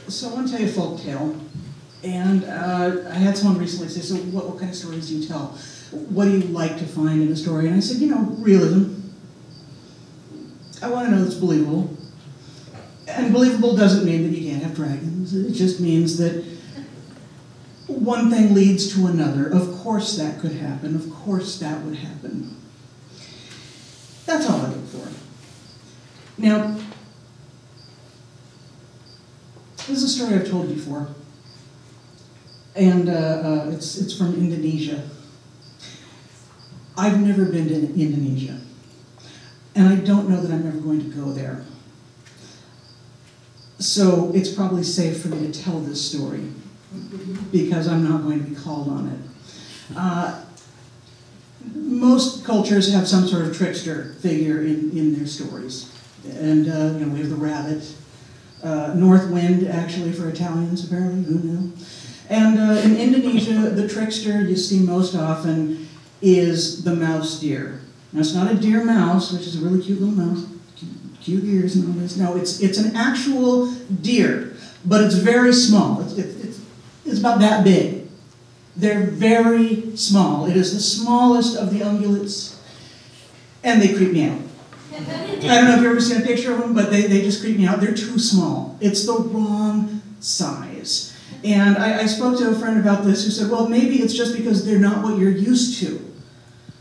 So I want to tell you a folk tale, and I had someone recently say, so what kind of stories do you tell? What do you like to find in a story? And I said, you know, realism. I want to know it's believable. And believable doesn't mean that you can't have dragons. It just means that one thing leads to another. Of course that could happen. Of course that would happen. That's all I look for. Now, this is a story I've told before, and it's from Indonesia. I've never been to Indonesia, and I don't know that I'm ever going to go there. So it's probably safe for me to tell this story, because I'm not going to be called on it. Most cultures have some sort of trickster figure in their stories, and you know, we have the rabbit. North wind, actually, for Italians, apparently, who knew? And in Indonesia, the trickster you see most often is the mouse deer. Now, it's not a deer mouse, which is a really cute little mouse, cute ears and all this. No, it's an actual deer, but it's very small. It's about that big. They're very small. It is the smallest of the ungulates, and they creep me out. I don't know if you've ever seen a picture of them, but they just creep me out. They're too small. It's the wrong size. And I spoke to a friend about this who said, well, maybe it's just because they're not what you're used to.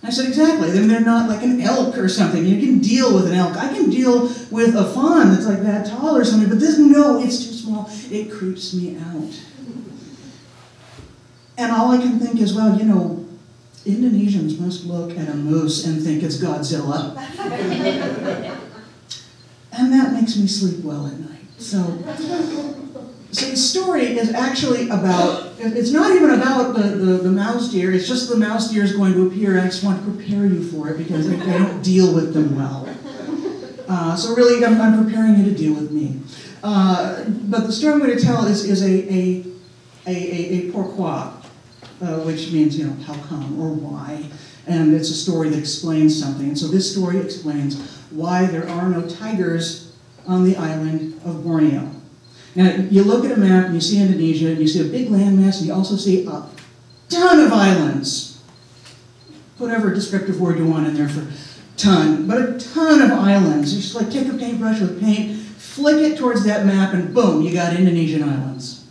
I said, exactly. Then they're not like an elk or something. You can deal with an elk. I can deal with a fawn that's like that tall or something, but this, no, it's too small. It creeps me out. And all I can think is, well, you know, Indonesians must look at a moose and think it's Godzilla. And that makes me sleep well at night. So the story is actually about, it's not even about the mouse deer, it's just the mouse deer is going to appear, and I just want to prepare you for it because I don't deal with them well. So really, I'm preparing you to deal with me. But the story I'm going to tell is a pourquoi. Which means, you know, how come or why. And it's a story that explains something. And so this story explains why there are no tigers on the island of Borneo. Now, you look at a map and you see Indonesia, and you see a big landmass, and you also see a ton of islands. Whatever descriptive word you want in there for ton, but a ton of islands. You just like take a paintbrush with paint, flick it towards that map, and boom, you got Indonesian islands.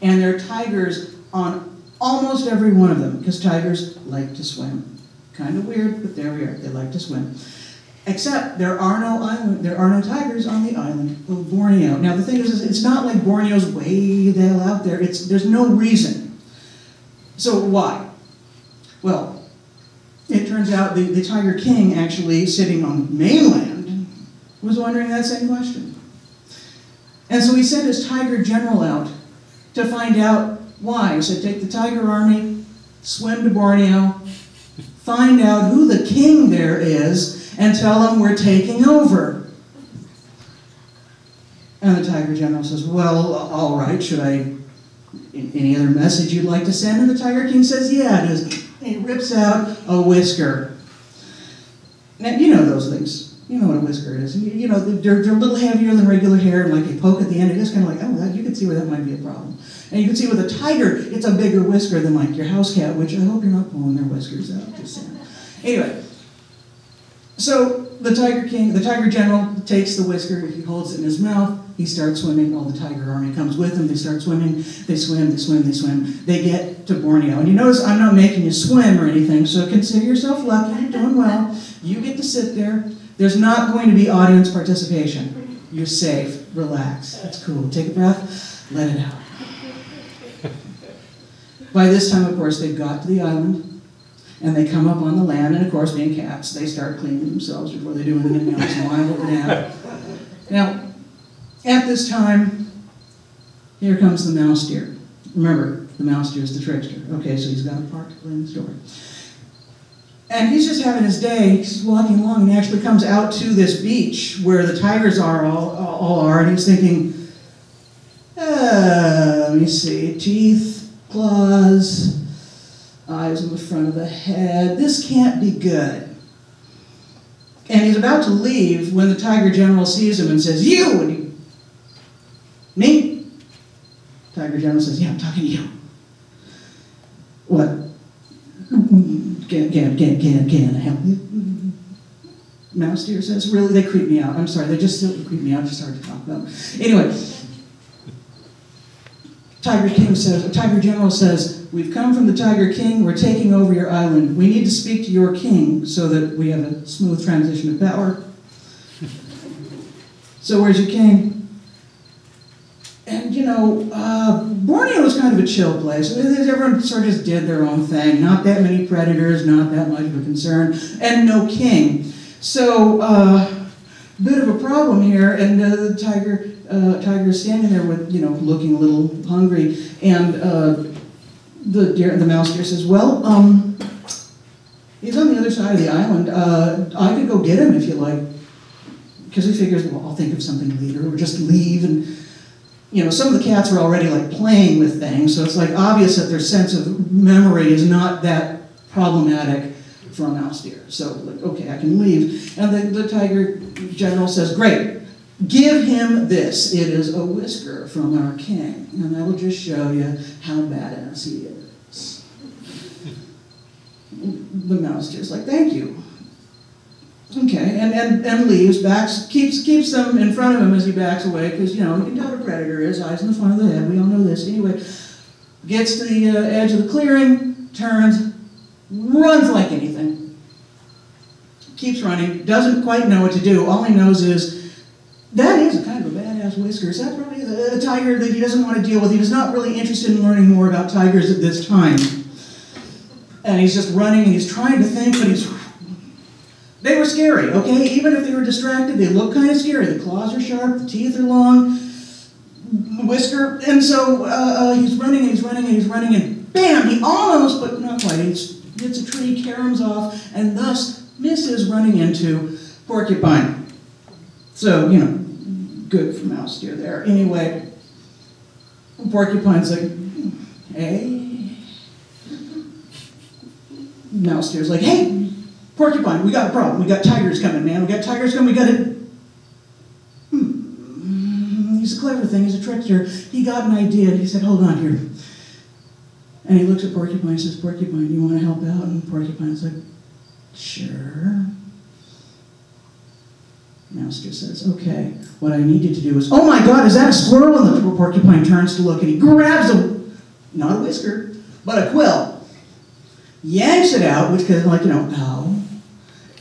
And there are tigers on almost every one of them, because tigers like to swim. Kind of weird, but there we are. They like to swim. Except there are no tigers on the island of Borneo. Now the thing is, it's not like Borneo's way the hell out there. There's no reason. So why? Well, it turns out the Tiger King, actually sitting on the mainland, was wondering that same question. And so he sent his tiger general out to find out why. He said, take the tiger army, swim to Borneo, find out who the king there is, and tell him we're taking over. And the tiger general says, well, all right, should I, any other message you'd like to send? And the Tiger King says, yeah, it is. And he rips out a whisker. Now, you know those things. You know what a whisker is. You know, they're a little heavier than regular hair, and like a poke at the end, it is kind of like, oh, you can see where that might be a problem. And you can see with a tiger, it's a bigger whisker than like your house cat, which I hope you're not pulling their whiskers out, just saying. Anyway, so the Tiger King, the Tiger General takes the whisker, he holds it in his mouth, he starts swimming, all the tiger army comes with him, they start swimming, they swim, they swim, they swim, they get to Borneo. And you notice I'm not making you swim or anything, so consider yourself lucky, you're doing well, you get to sit there, there's not going to be audience participation. You're safe, relax, it's cool, take a breath, let it out. By this time, of course, they've got to the island, and they come up on the land, and of course, being cats, they start cleaning themselves before they do anything else and line up down. Now, at this time, here comes the mouse deer. Remember, the mouse deer is the trickster. Okay, so he's got a part to play in the story. And he's just having his day, he's walking along, and he actually comes out to this beach where the tigers all are, and he's thinking, let me see, teeth, claws, eyes in the front of the head. This can't be good. And he's about to leave when the Tiger General sees him and says, you! And he, me? Tiger General says, yeah, I'm talking to you. What? Can I help you? Mouse deer says, really, they creep me out. I'm sorry, they just still creep me out, just hard to talk about. Anyway, Tiger General says, we've come from the Tiger King, we're taking over your island. We need to speak to your king so that we have a smooth transition of power. So where's your king? And you know, Borneo was kind of a chill place. Everyone sort of just did their own thing. Not that many predators, not that much of a concern, and no king. So, bit of a problem here, and the tiger's standing there with, you know, looking a little hungry, and the mouse deer says, well, he's on the other side of the island. I could go get him if you like. Because he figures, well, I'll think of something later, or just leave. And, you know, some of the cats are already like playing with things, so it's like obvious that their sense of memory is not that problematic for a mouse deer. So, like, okay, I can leave. And the Tiger General says, great, give him this. It is a whisker from our king, and I will just show you how badass he is. The mouse deer's like, thank you. Okay, and leaves, keeps them in front of him as he backs away, because, you know, you can tell what a predator is, eyes in the front of the head, we all know this. Anyway, gets to the edge of the clearing, turns, runs like anything. Keeps running, doesn't quite know what to do. All he knows is, that is a kind of a badass whisker. So that's probably a tiger that he doesn't want to deal with. He was not really interested in learning more about tigers at this time. And he's just running, and he's trying to think, but they were scary, okay? Even if they were distracted, they look kind of scary. The claws are sharp, the teeth are long, whisker. And so he's running, and he's running, and he's running, and bam, he almost, but not quite, he hits a tree, caroms off, and thus misses running into porcupine. So, you know, good for mouse deer there. Anyway, porcupine's like, hey? Mouse deer's like, hey, porcupine, we got a problem. We got tigers coming, man. We got tigers coming. We got to... He's a clever thing. He's a trickster. He got an idea, and he said, hold on here. And he looks at Porcupine and says, Porcupine, you want to help out? And Porcupine's like, sure. Mouse just says, okay, what I need you to do is, oh my God, is that a squirrel? And the Porcupine turns to look, and he grabs not a whisker, but a quill. Yanks it out, which is like, you know, ow.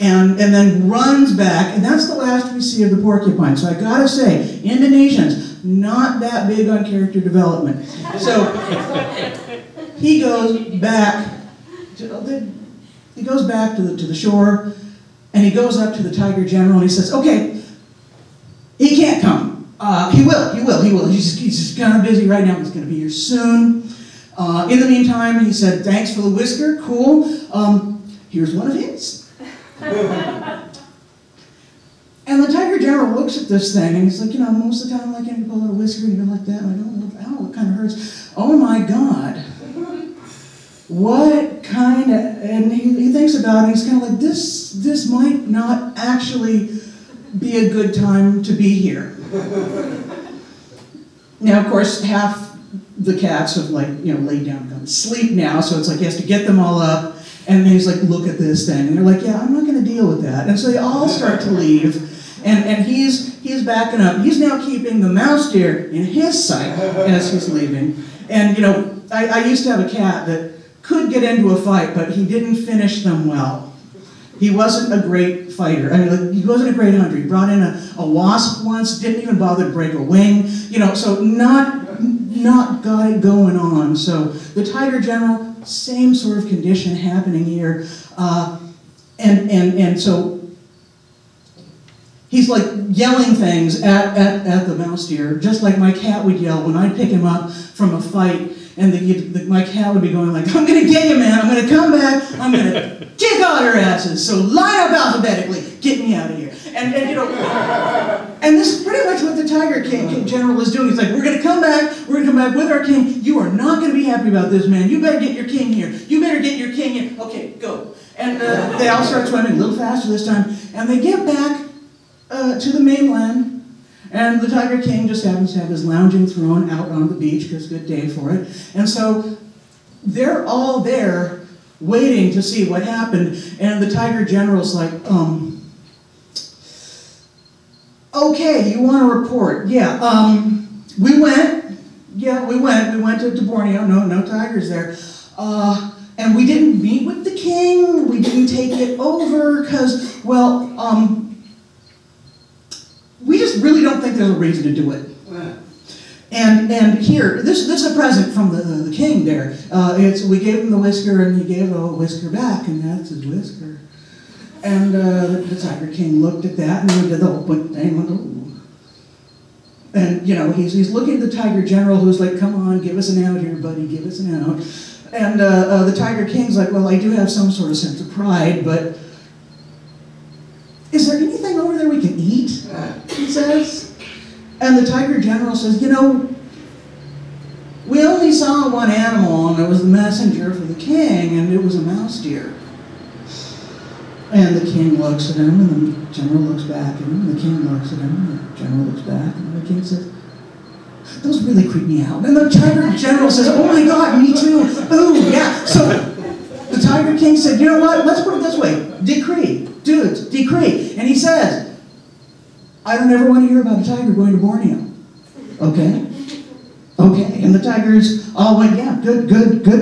And then runs back, and that's the last we see of the porcupine. So I gotta say, Indonesians, not that big on character development. So he goes back to the shore, and he goes up to the Tiger General, and he says, okay, he can't come. He will. He's just kind of busy right now. He's gonna be here soon. In the meantime, he said, thanks for the whisker, cool. Here's one of his. And the Tiger General looks at this thing, and he's like, you know, most of the time I can't pull out a whisker and go like that, and I don't look, ow, it kind of hurts. Oh my God. What kind of, and he thinks about it, and he's kind of like, this might not actually be a good time to be here. Now, of course, half the cats have, like, you know, laid down and gone to sleep now, so it's like he has to get them all up. And he's like, look at this thing. And they're like, yeah, I'm not going to deal with that. And so they all start to leave. And he's backing up. He's now keeping the mouse deer in his sight as he's leaving. And, you know, I used to have a cat that could get into a fight, but he didn't finish them well. He wasn't a great fighter. I mean, like, he wasn't a great hunter. He brought in a wasp once, didn't even bother to break a wing. You know, so not got it going on. So the Tiger General, same sort of condition happening here. And so he's like yelling things at the mouse deer, just like my cat would yell when I'd pick him up from a fight. And my cat would be going like, I'm going to get you, man. I'm going to come back. I'm going to kick all your asses. So line up alphabetically. Get me out of here. And you know, and this is pretty much what the Tiger King General is doing. He's like, we're going to come back. We're going to come back with our king. You are not going to be happy about this, man. You better get your king here. You better get your king here. Okay, go. And they all start swimming a little faster this time. And they get back to the mainland. And the Tiger King just happens to have his lounging throne out on the beach, because good day for it. And so they're all there waiting to see what happened. And the Tiger General's like, okay, you want to report? Yeah, we went. Yeah, we went. We went to Borneo. No tigers there. And we didn't meet with the king. We didn't take it over because, well, we just really don't think there's a reason to do it. And here, this is a present from the king there. We gave him the whisker, and he gave a whisker back, and that's his whisker. And the Tiger King looked at that, and he did the whole thing, went, ooh. And, you know, he's looking at the Tiger General, who's like, come on, give us an out here, buddy, give us an out. And the Tiger King's like, well, I do have some sort of sense of pride, but is there anything over there we can eat? He says. And the Tiger General says, you know, we only saw one animal, and it was the messenger for the king, and it was a mouse deer. And the king looks at him, and the general looks back at him, and the king looks at him, and the general looks back, and the king says, those really creep me out. And the Tiger General says, oh my God, me too. Ooh, yeah. So the Tiger King said, you know what, let's put it this way. Decree. Dudes, decree. And he says, I don't ever want to hear about a tiger going to Borneo. Okay? Okay. And the tigers all went, yeah, good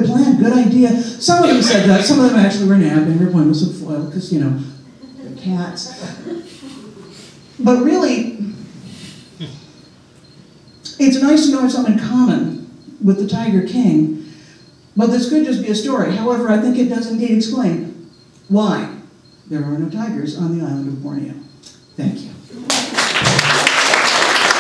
plan, good idea. Some of them said that. Some of them actually were napping or playing with some foil because, you know, they're cats. But really, it's nice to know I have something in common with the Tiger King, but this could just be a story. However, I think it does indeed explain why there are no tigers on the island of Borneo. Thank you.